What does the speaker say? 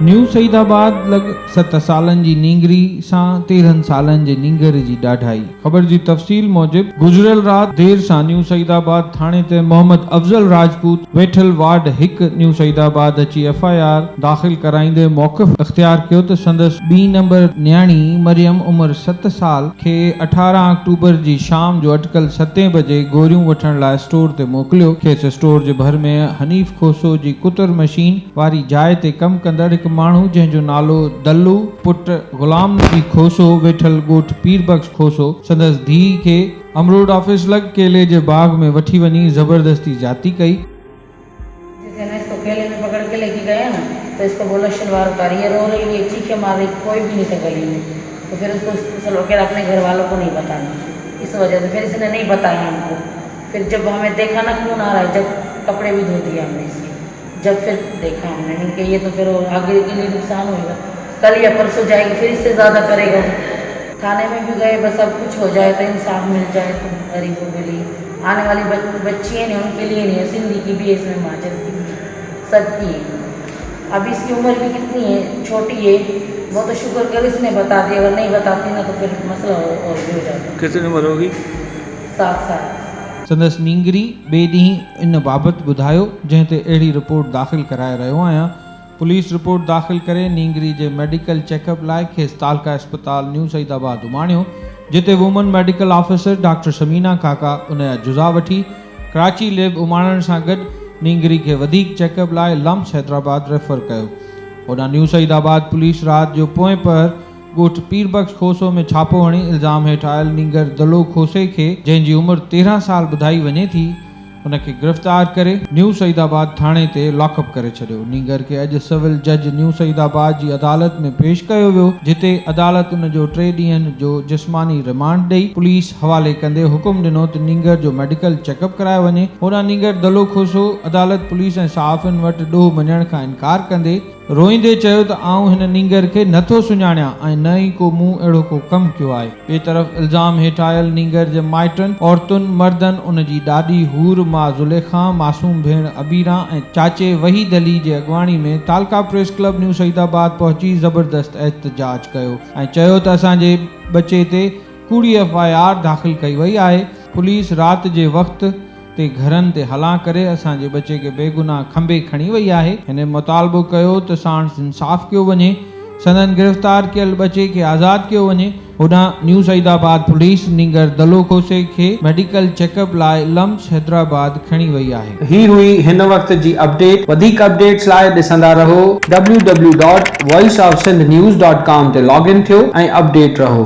New Saidabad लॻ 7 सालनि जी नींगरी सां 13 सालनि जे नींगर जी ॾाढाई। ख़बर जी तफ़सील मूजिब गुज़िरियल राति देर सां न्यू सईदाबाद थाणे ते मोहम्मद अफ़ज़ल राजपूत वेठल वार्ड 1 न्यू सईदाबाद अची FIR दाख़िल कराईंदे मौक़िफ़ इख़्तियार कयो त संदसि 2 नंबर न्याणी मरियम उमिरि 7 साल खे 18 अक्टूबर जी शाम जो अटकल 7 बजे गोरियूं वठण लाइ स्टोर ते मोकिलियो। खेसि स्टोर जे भर में हनीफ़ खोसो जी कुतर मशीन वारी जाइ ते कमु कंदड़ हिकु माण्हू जंहिंजो नालो दल्लू पुट गुलाम नबी खोसो वेठल ॻोठ पीरबख्श खोसो संदसि धीउ खे अमरोड ऑफिस लॻ केले जे बाग में वठी वञी ज़बरदस्ती जाती कई। इसको केले में पकड़ के लेके गया ना, तो इसको बोला शलवार उतारी, ये रो रही है, चीखें मार रही, कोई भी नहीं था गली में। तो फिर उसको लोग अपने घर वालों को नहीं बताना, इस वजह से फिर इसने नहीं बताया हमको। फिर जब हमें देखा ना खून आ रहा है, जब कपड़े भी धो दिए हमने इसके, जब फिर देखा हमने नहीं कि ये तो फिर आगे के लिए नुकसान होगा, कल या परसों जाएगी फिर इससे ज़्यादा करेगा। थाने में भी गए, बस अब कुछ हो जाए तो इंसाफ मिल जाए तो गरीबों के लिए, आने वाली बच्ची है नहीं उनके लिए नहीं है, सिंधी की भी है इसमें, माजर की भी, सबकी है। अभी इसकी उम्र भी कितनी है, छोटी है, वो तो शुक्र कर इसने बता दिया, अगर नहीं बताती ना तो फिर मसला और भी हो जाता। कितनी उम्र होगी? 7 साल। संदसि नींगरी ॿिए ॾींहुं इन बाबति ॿुधायो, जंहिं ते अहिड़ी रिपोर्ट दाख़िल कराए रहियो आहियां। पुलिस रिपोर्ट दाख़िल करे नींगरी जे मेडिकल चेकअप लाइ खेसि तालका अस्पताल न्यू सईदाबाद उमाणियो, जिते woman medical officer doctor Shamina काका उनजा जुज़ा वठी कराची लैब उमाणण सां गॾु नींगरी खे वधीक चेकअप लाइ लम्स हैदराबाद रेफर कयो। होॾां न्यू सईदाबाद पुलिस राति जो पोएं पहर ॻोठ पीरबख्श खोसो में छापो हणी इल्ज़ाम हेठि आयल नींगर दलो खोसे खे, जंहिंजी उमिरि 13 साल ॿुधाई वञे थी, उनखे गिरफ़्तार करे न्यू सईदाबाद थाणे ते लॉकअप करे छॾियो। नींगर खे अॼु सिविल जज न्यू सईदाबाद जी अदालत में पेश कयो वियो, जिते अदालत उन जो 3 ॾींहनि जो जिस्मानी रिमांड ॾेई पुलिस हवाले कंदे हुकुम ॾिनो त नींगर जो मेडिकल चेकअप करायो वञे। होॾां नींगर दलो खोसो अदालत पुलिस ऐं सहाफ़ियुनि वटि ॾोह मञण खां इनकार कंदे रोईंदे चयो त आऊं हिन नींगर खे नथो सुञाणियां ऐं न ई को मूं अहिड़ो को कमु कयो आहे। ॿिए तरफ़ इल्ज़ाम हेठि आयल नींगर जे माइटनि, औरतुनि, मर्दनि, उन जी ॾाॾी हूर मां ज़ुलेखा, मासूम भेण अबीरा ऐं चाचे वहीद अली जे अॻुवाणी में तालका प्रेस क्लब न्यू सईदाबाद पहुची ज़बरदस्त एहतजाज कयो ऐं चयो त असांजे बचे ते कूड़ी FIR दाख़िल कई वई आहे। पुलिस राति जे वक़्तु ते घरनि ते हलां करे असांजे बचे खे बेगुनाह खंबे खणी वई आहे। हिन मुतालबो कयो त साणुसि इंसाफ़ कयो वञे, संदन गिरफ़्तार कयल बचे खे आज़ादु कयो वञे। होॾां न्यू सईदाबाद पुलिस नींगर दलो खोसे खे मेडिकल चेकअप लाइ लम्स हैदराबाद खणी वई आहे। ही हुई हिन वक़्त जी अपडेट। वधीक अपडेट्स लाइ ॾिसंदा रहो www.voiceofsindhnews.com ते लॉगिन थियो ऐं अपडेट रहो।